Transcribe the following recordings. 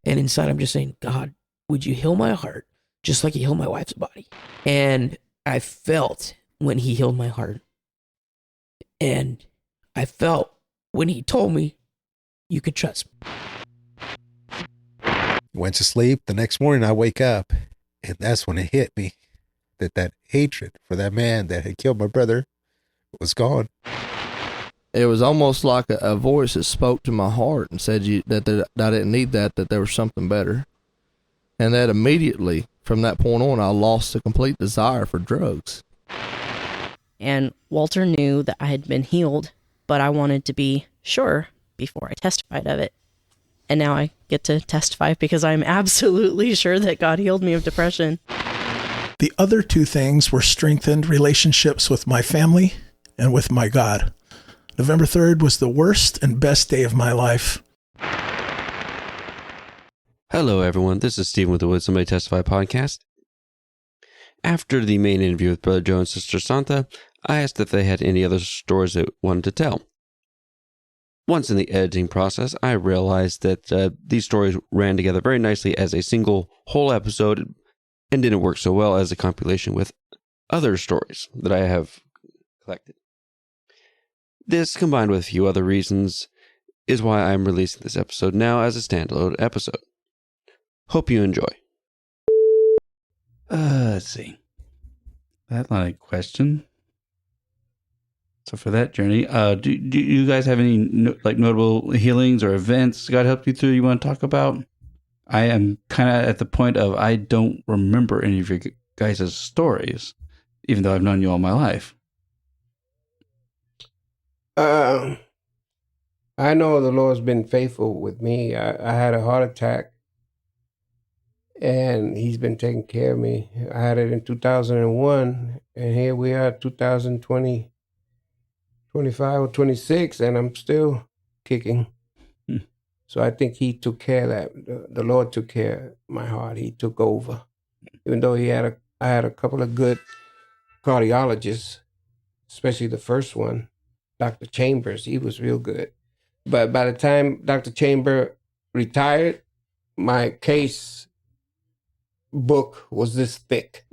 And inside, I'm just saying, God, would you heal my heart just like you healed my wife's body? And I felt when he healed my heart. And I felt when he told me, you could trust me. Went to sleep. The next morning I wake up, and that's when it hit me that hatred for that man that had killed my brother was gone. It was almost like a voice that spoke to my heart and said that I didn't need that there was something better. And that immediately, from that point on, I lost the complete desire for drugs. And Walter knew that I had been healed, but I wanted to be sure before I testified of it. And now I get to testify because I'm absolutely sure that God healed me of depression. The other two things were strengthened relationships with my family and with my God. November 3rd was the worst and best day of my life. Hello, everyone. This is Stephen with the Would Somebody Testify podcast. After the main interview with Brother Joe and Sister Santa, I asked if they had any other stories they wanted to tell. Once in the editing process, I realized that these stories ran together very nicely as a single whole episode and didn't work so well as a compilation with other stories that I have collected. This, combined with a few other reasons, is why I'm releasing this episode now as a standalone episode. Hope you enjoy. Let's see. That line of question. So for that journey, do you guys have any notable healings or events God helped you through you want to talk about? I am kind of at the point of I don't remember any of your guys' stories, even though I've known you all my life. I know the Lord's been faithful with me. I had a heart attack, and He's been taking care of me. I had it in 2001, and here we are, 2020. 25 or 26, and I'm still kicking. So I think he took care of that. The Lord took care of my heart. He took over. Even though I had a couple of good cardiologists, especially the first one, Dr. Chambers. He was real good. But by the time Dr. Chamber retired, my case book was this thick.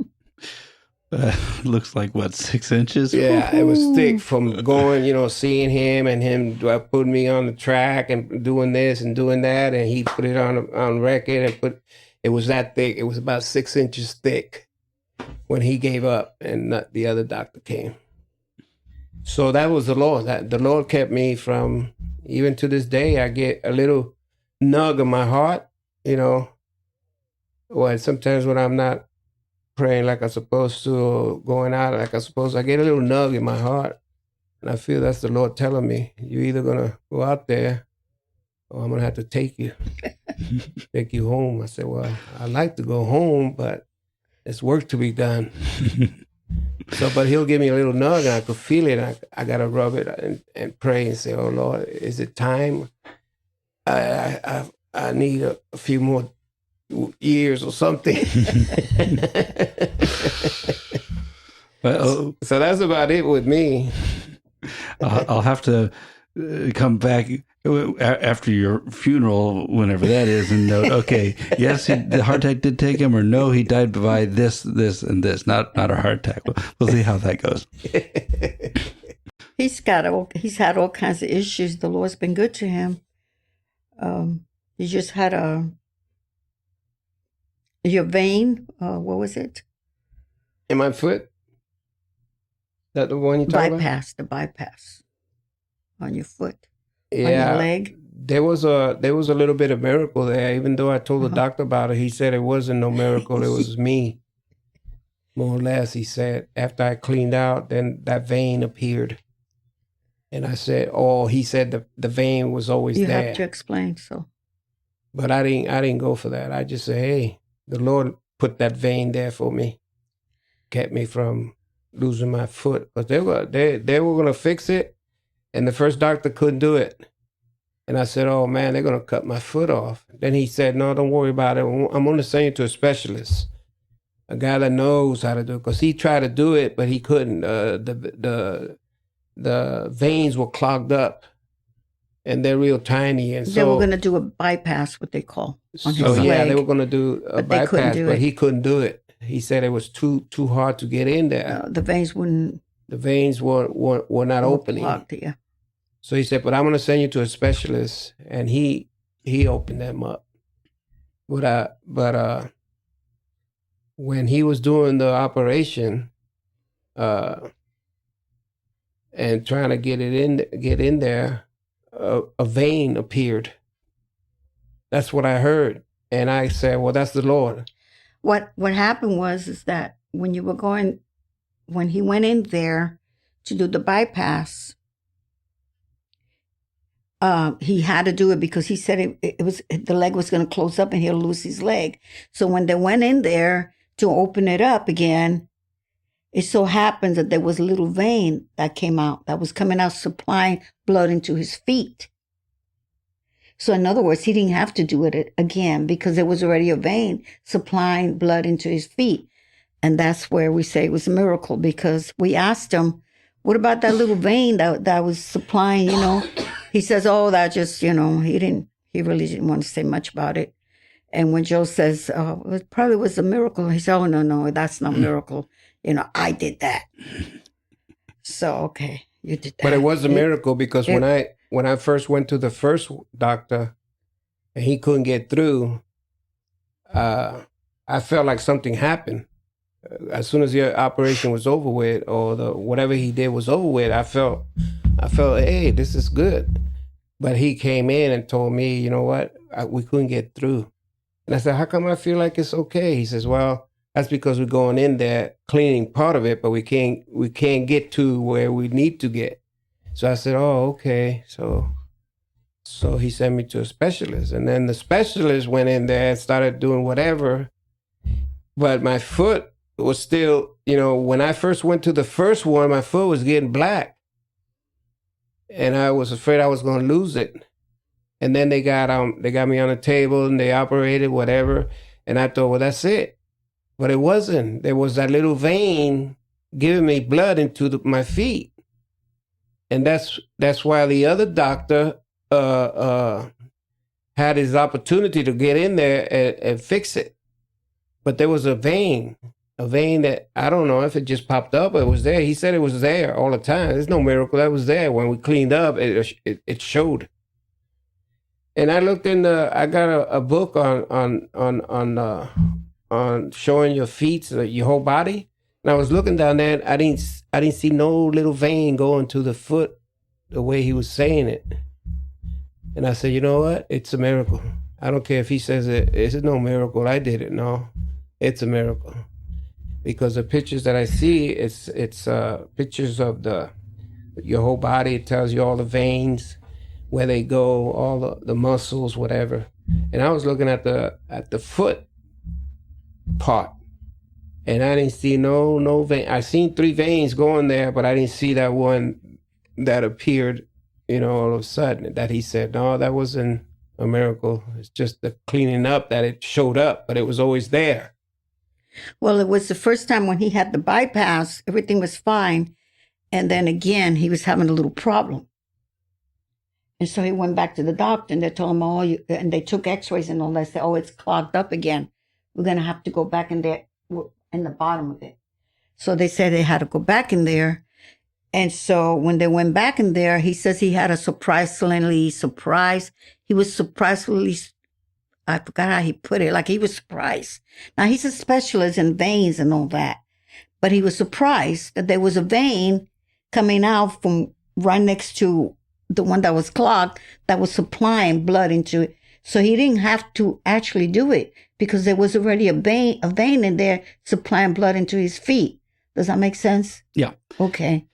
Looks like, what, 6 inches? Yeah, it was thick from going, seeing him and him putting me on the track and doing this and doing that. And he put it on record and it was that thick. It was about 6 inches thick when he gave up and the other doctor came. So that was the Lord. The Lord kept me from, even to this day, I get a little nug in my heart, Well, sometimes when I'm not praying like I'm supposed to, or going out like I'm supposed to, I get a little nug in my heart. And I feel that's the Lord telling me, you're either going to go out there or I'm going to have to take you home. I said, well, I'd like to go home, but there's work to be done. But he'll give me a little nug and I could feel it. And I got to rub it and pray and say, oh, Lord, is it time? I need a few more years or something. Well, so that's about it with me. I'll have to come back after your funeral, whenever that is, and note, okay, yes, the heart attack did take him, or no, he died by this, and this, not a heart attack. We'll see how that goes. He's had all kinds of issues. The Lord's been good to him. He just had your vein, what was it? In my foot? Is that the one you talking about? The bypass on your foot, yeah, on your leg. There was a little bit of miracle there. Even though I told the doctor about it, he said it wasn't no miracle. It was me, more or less. He said after I cleaned out, then that vein appeared. And I said, oh, he said the vein was always there. You have to explain, so. But I didn't go for that. I just said, hey, the Lord put that vein there for me, kept me from losing my foot. But they were going to fix it, and the first doctor couldn't do it. And I said, oh, man, they're going to cut my foot off. Then he said, no, don't worry about it. I'm going to send you to a specialist, a guy that knows how to do it. Because he tried to do it, but he couldn't. The veins were clogged up. and they're real tiny. And They were so, going to do a bypass, what they call, on his so yeah, leg. they were going to do a But they couldn't bypass, do but it. he couldn't do it. He said it was too hard to get in there. The veins wouldn't. The veins were not opening. Blocked, yeah. So he said, "But I'm going to send you to a specialist," and he opened them up. But when he was doing the operation, and trying to get in there, a vein appeared. That's what I heard, and I said, "Well, that's the Lord." What happened is that when he went in there to do the bypass, he had to do it because he said the leg was going to close up and he'll lose his leg. So when they went in there to open it up again, it so happened that there was a little vein that came out, that was coming out, supplying blood into his feet. So in other words, he didn't have to do it again because there was already a vein supplying blood into his feet. And that's where we say it was a miracle, because we asked him, what about that little vein that was supplying, He says, oh, that just, he really didn't want to say much about it. And when Joe says, oh, it probably was a miracle, he said, oh, no, that's not a miracle. I did that. So, okay, you did that. But it was a miracle because when I first went to the first doctor and he couldn't get through, I felt like something happened. As soon as the operation was over with, or whatever he did was over with, I felt, hey, this is good. But he came in and told me, you know what, we couldn't get through. And I said, how come I feel like it's okay? He says, well, that's because we're going in there cleaning part of it, but we can't get to where we need to get. So I said, oh, okay. So he sent me to a specialist, and then the specialist went in there and started doing whatever. But my foot was still, when I first went to the first one, my foot was getting black. And I was afraid I was going to lose it. And then they got me on a table and they operated, whatever. And I thought, well, that's it. But it wasn't. There was that little vein giving me blood into my feet. And that's why the other doctor had his opportunity to get in there and fix it. But there was a vein that I don't know if it just popped up or it was there. He said it was there all the time. There's no miracle. That was there. When we cleaned up, it showed. And I looked I got a book on showing your feet, your whole body. And I was looking down there, and I didn't see no little vein going to the foot the way he was saying it. And I said, you know what? It's a miracle. I don't care if he says it's no miracle. I did it. No, it's a miracle. Because the pictures that I see, it's pictures of your whole body. It tells you all the veins, where they go, all the muscles, whatever. And I was looking at the foot part, and I didn't see no vein. I seen 3 veins going there, but I didn't see that one that appeared, all of a sudden. That he said, no, that wasn't a miracle. It's just the cleaning up that it showed up, but it was always there. Well, it was the first time when he had the bypass, everything was fine. And then again, he was having a little problem. And so he went back to the doctor and they told him, and they took x-rays and all that. They said, oh, it's clogged up again. We're going to have to go back in there in the bottom of it. So they said they had to go back in there. And so when they went back in there, he says he had a surprisingly surprise. He was surprisingly, I forgot how he put it, like he was surprised. Now, he's a specialist in veins and all that, but he was surprised that there was a vein coming out from right next to the one that was clogged that was supplying blood into it. So he didn't have to actually do it because there was already a vein in there supplying blood into his feet. Does that make sense? Yeah. Okay.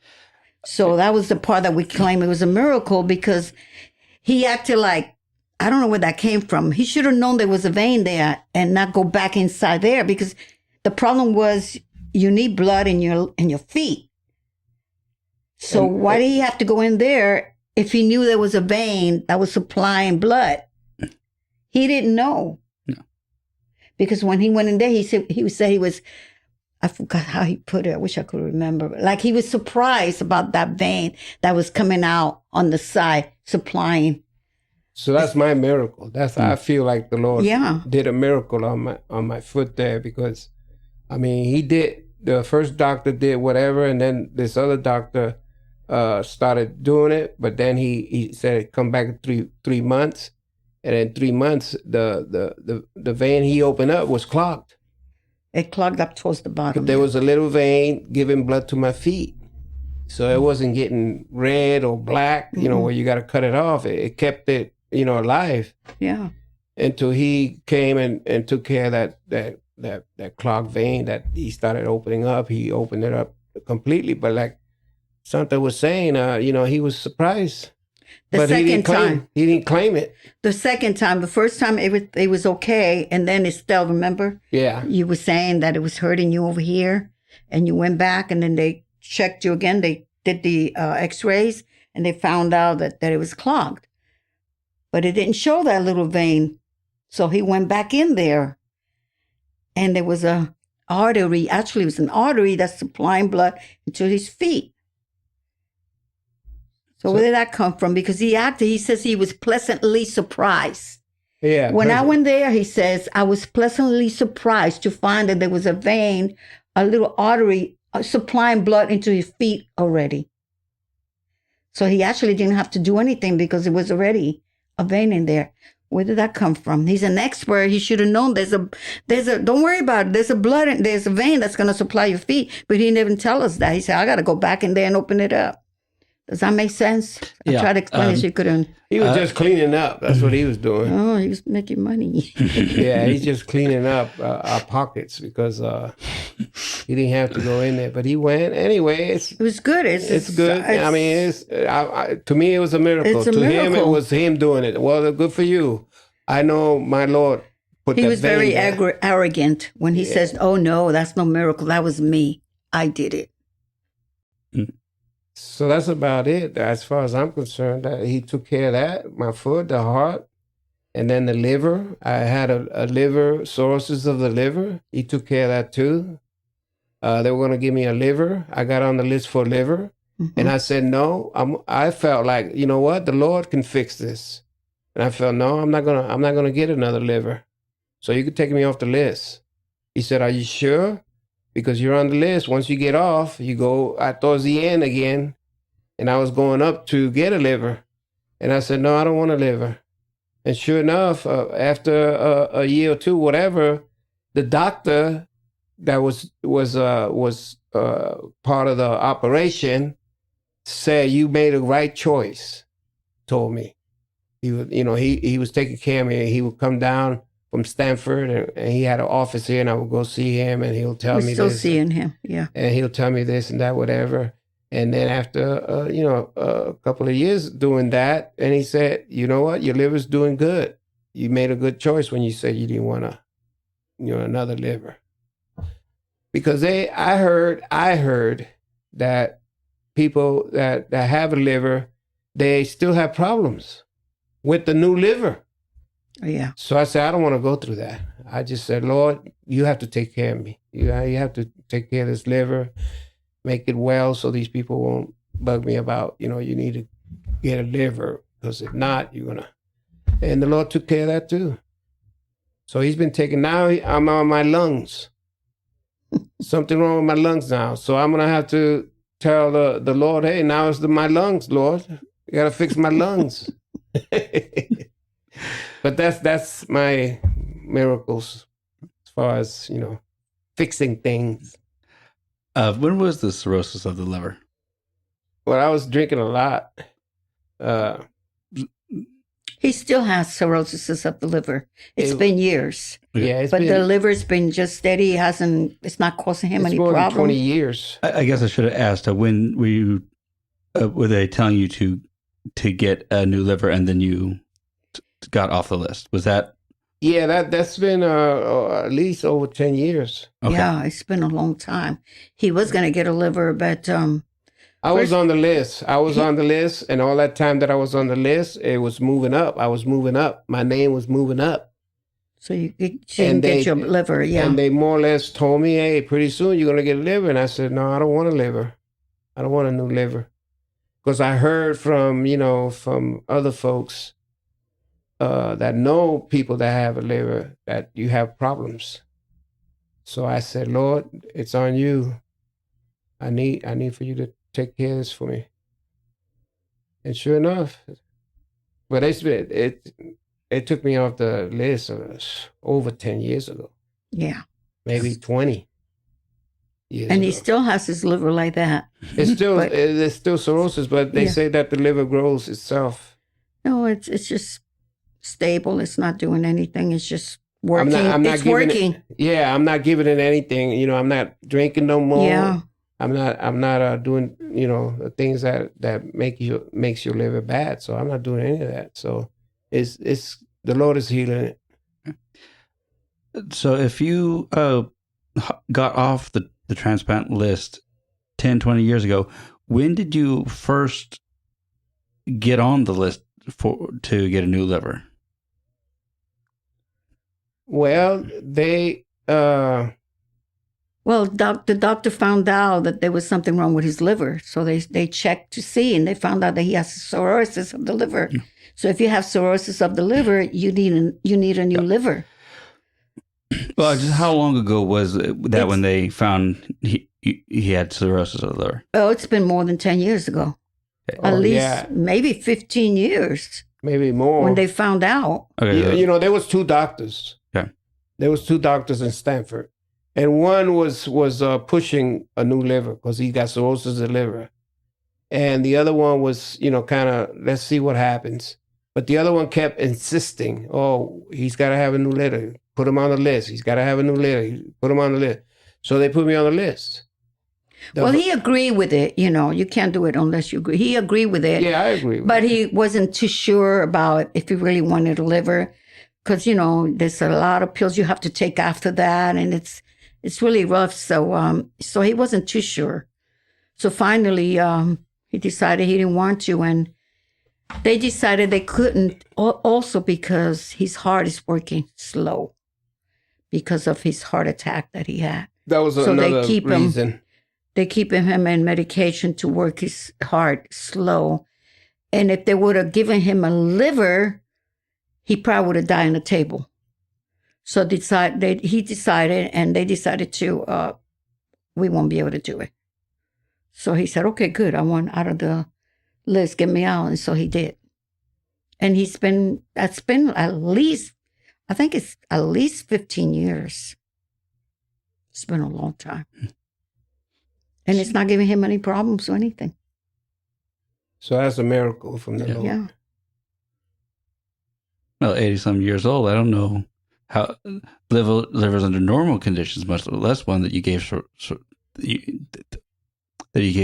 So that was the part that we claim it was a miracle, because he acted like, I don't know where that came from. He should have known there was a vein there and not go back inside there, because the problem was you need blood in your feet. So why did he have to go in there if he knew there was a vein that was supplying blood? He didn't know. No. Because when he went in there, he said he was I forgot how he put it. I wish I could remember. Like he was surprised about that vein that was coming out on the side, supplying. So that's my miracle. That's I feel like the Lord Yeah. did a miracle on my foot there, because I mean he did, the first doctor did whatever, and then this other doctor started doing it, but then he said it come back in 3 months, and in 3 months the vein he opened up was clogged. It clogged up towards the bottom. But there was a little vein giving blood to my feet. So it wasn't getting red or black, where you got to cut it off. It kept it, alive. Yeah. Until he came and took care of that clogged vein that he started opening up. He opened it up completely. But like Santa was saying, he was surprised. The second time. He didn't claim it. The second time. The first time it was okay. And then it still, remember? Yeah. You were saying that it was hurting you over here. And you went back and then they checked you again. They did the x-rays and they found out that it was clogged. But it didn't show that little vein. So he went back in there. And there was a artery. Actually, it was an artery that's supplying blood to his feet. So where did that come from? Because he says he was pleasantly surprised. Yeah. When I went there, he says, I was pleasantly surprised to find that there was a vein, a little artery supplying blood into his feet already. So he actually didn't have to do anything because it was already a vein in there. Where did that come from? He's an expert. He should have known there's a, don't worry about it. There's a vein that's going to supply your feet. But he didn't even tell us that. He said, I got to go back in there and open it up. Does that make sense? I tried to explain it. You couldn't. He was just cleaning up. That's what he was doing. Oh, he was making money. Yeah, he's just cleaning up our pockets because he didn't have to go in there. But he went anyway. It was good. It's good. I mean, to me, it was a miracle. It's a to miracle. him, it was him doing it. Well, good for you. I know my Lord put that He was very vein there. arrogant when he says, oh, no, that's no miracle. That was me. I did it. So that's about it. As far as I'm concerned, he took care of that, my foot, the heart, and then the liver. I had a liver, cirrhosis of the liver. He took care of that too. They were going to give me a liver. I got on the list for liver. Mm-hmm. And I said, no. I felt like, you know what? The Lord can fix this. And I felt, no, I'm not gonna get another liver. So you could take me off the list. He said, are you sure? Because you're on the list. Once you get off, you go towards the end again. And I was going up to get a liver. And I said, no, I don't want a liver. And sure enough, after a year or two, whatever, the doctor that was part of the operation said, you made a right choice, told me. He was, he was taking care of me. He would come down from Stanford, and he had an office here, and I would go see him, and he'll tell me this. We're still seeing him, yeah. And he'll tell me this and that, whatever. And then after, a couple of years doing that, and he said, you know what, your liver's doing good. You made a good choice when you said you didn't want another liver. Because I heard that people that have a liver, they still have problems with the new liver. Yeah. So I said, I don't want to go through that. I just said, Lord, you have to take care of me. You have to take care of this liver, make it well so these people won't bug me about, you need to get a liver, because if not, you're going to. And the Lord took care of that too. So he's been taking, now I'm on my lungs. Something wrong with my lungs now. So I'm going to have to tell the Lord, hey, now it's my lungs, Lord. You got to fix my lungs. But that's my miracles as far as, fixing things. When was the cirrhosis of the liver? Well, I was drinking a lot. He still has cirrhosis of the liver. It's been years. Yeah, but the liver's been just steady. It's not causing him any more problems. Than 20 years. I guess I should have asked, when were they telling you to get a new liver, and then you got off the list? Was that? Yeah, that's been at least over 10 years. Okay. Yeah, it's been a long time. He was going to get a liver, but I was on the list. On the list, and all that time that I was on the list, it was moving up. I was moving up. My name was moving up. So you can get your liver, yeah. And they more or less told me, hey, pretty soon you're going to get a liver. And I said, no, I don't want a liver. I don't want a new liver. Because I heard from, from other folks that know people that have a liver that you have problems. So I said, Lord, it's on you. I need for you to take care of this for me. And sure enough, but it took me off the list over 10 years ago. Yeah. Maybe 20 years and ago. he still has his liver like that. There's still cirrhosis, but they say that the liver grows itself. No, it's just stable. It's not doing anything. It's just working. I'm not it's giving working. I'm not giving it anything. I'm not drinking no more. Yeah. I'm not doing, the things that makes your liver bad. So I'm not doing any of that. So it's the Lord is healing it. So if you got off the transplant list 10, 20 years ago, when did you first get on the list to get a new liver? Well, the doctor found out that there was something wrong with his liver. So they checked to see, and they found out that he has cirrhosis of the liver. Mm. So if you have cirrhosis of the liver, you need a new liver. Well, just how long ago was that when they found he had cirrhosis of the liver? Oh, it's been more than 10 years ago. At least maybe 15 years. Maybe more. When they found out. Okay, there was two doctors. Okay. There was two doctors in Stanford. And one was pushing a new liver because he got cirrhosis of the liver. And the other one was, kind of, let's see what happens. But the other one kept insisting, oh, he's got to have a new liver. Put him on the list. He's got to have a new liver. Put him on the list. So they put me on the list. Well, he agreed with it. You can't do it unless you agree. He agreed with it. Yeah, I agree with But he wasn't too sure about if he really wanted a liver. Because, there's a lot of pills you have to take after that. And it's really rough. So he wasn't too sure. So finally, he decided he didn't want to. And they decided they couldn't also because his heart is working slow because of his heart attack that he had. That was another reason. They keep him in medication to work his heart slow. And if they would have given him a liver, he probably would have died on the table. So he decided, and they decided to, we won't be able to do it. So he said, okay, good. I want out of the list, get me out. And so he did. And that's been at least, I think it's at least 15 years. It's been a long time. And it's not giving him any problems or anything. So that's a miracle from the Lord. Yeah. Well, 80-some years old, I don't know how livers under normal conditions, much less one that you gave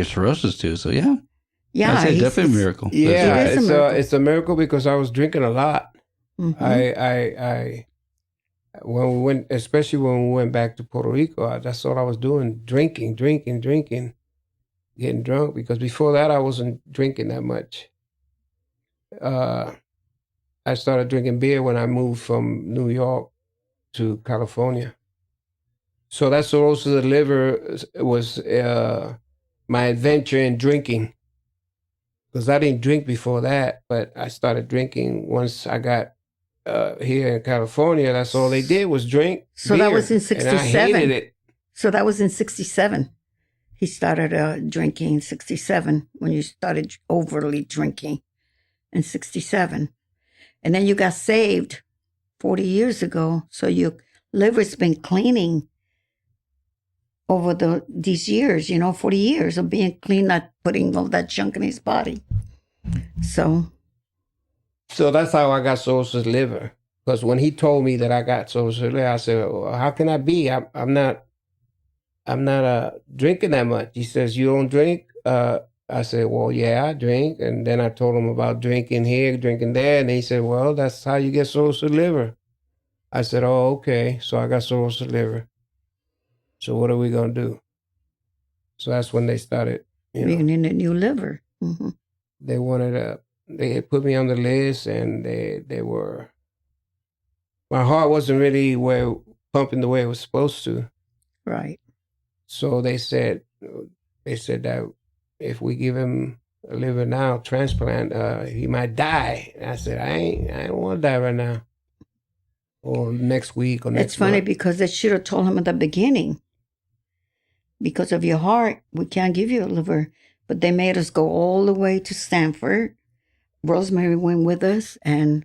cirrhosis to. So yeah, yeah, I'd say definitely a miracle. Yeah, it's a miracle because I was drinking a lot. Mm-hmm. I when we went, especially when we went back to Puerto Rico, that's all I was doing: drinking, getting drunk. Because before that, I wasn't drinking that much. I started drinking beer when I moved from New York to California. So that cirrhosis of the liver was my adventure in drinking. Because I didn't drink before that, but I started drinking once I got here in California. That's all they did was drink So beer, that was in 67. And I hated it. So that was in 67. He started drinking in 67 when you started overly drinking in 67. And then you got saved 40 years ago. So your liver's been cleaning over these years, 40 years of being clean, not putting all that junk in his body. So that's how I got cirrhosis liver. Because when he told me that I got cirrhosis liver, I said, well, how can I be? I'm not drinking that much. He says, you don't drink? I said, well, yeah, I drink. And then I told him about drinking here, drinking there. And he said, well, that's how you get cirrhosis liver. I said, oh, okay. So I got cirrhosis liver. So what are we going to do? So that's when they started. Bringing in a new liver. Mm-hmm. They put me on the list, and they were my heart wasn't really pumping the way it was supposed to. Right. So they said that if we give him a liver now transplant, he might die. And I said, I don't want to die right now, or next week, or next. It's funny month. because they should have told him at the beginning. Because of your heart, we can't give you a liver. But they made us go all the way to Stanford. Rosemary went with us and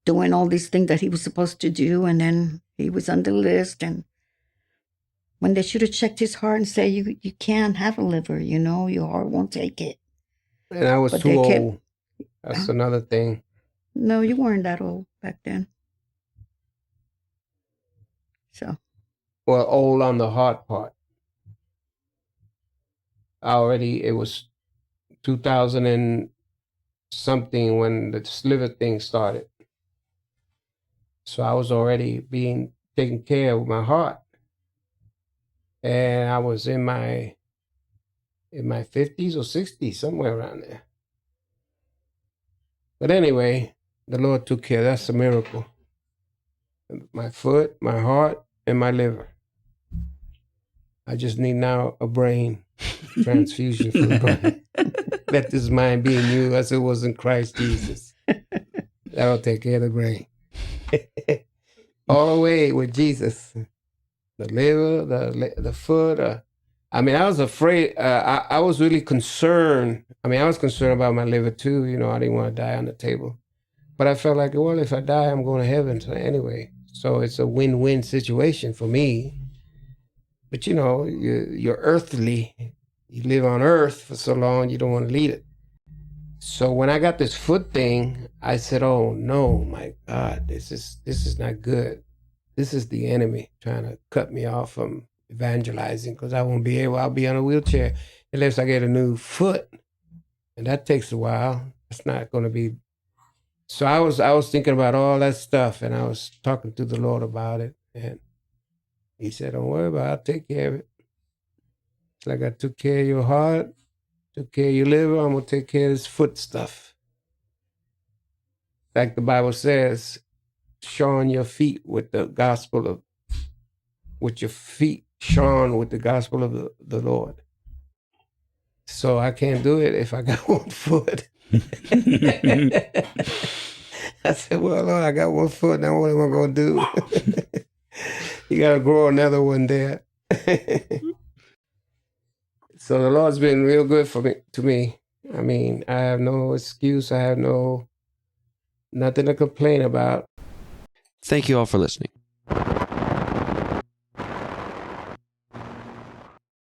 doing all these things that he was supposed to do. And then he was on the list. And when they should have checked his heart and said, you can't have a liver, your heart won't take it. And I was But too they kept- old. That's another thing. No, you weren't that old back then. So, Well, old on the heart part. It was 2000 and something when the liver thing started. So I was already being taken care of my heart. And I was in my 50s or 60s, somewhere around there. But anyway, the Lord took care. That's a miracle. My foot, my heart, and my liver. I just need now a brain transfusion for the brain. Let this mind be in you as it was in Christ Jesus. That'll take care of the brain. All the way with Jesus. The liver, the foot. I was afraid. I was really concerned. I was concerned about my liver too. I didn't want to die on the table. But I felt like, well, if I die, I'm going to heaven. So anyway, so it's a win-win situation for me. But you're earthly. You live on earth for so long, you don't want to leave it. So when I got this foot thing, I said, oh no, my God, this is not good. This is the enemy trying to cut me off from evangelizing, because I'll be on a wheelchair unless I get a new foot. And that takes a while. It's not going to be. So I was thinking about all that stuff, and I was talking to the Lord about it. And he said, don't worry about it. I'll take care of it. It's like I took care of your heart, took care of your liver. I'm going to take care of this foot stuff. Like the Bible says, shone your feet with the gospel of, with your feet shone with the gospel of the Lord. So I can't do it if I got one foot. I said, well, Lord, I got one foot. Now what am I going to do? You got to grow another one there. So the Lord's been real good to me. I have no excuse. I have nothing to complain about. Thank you all for listening.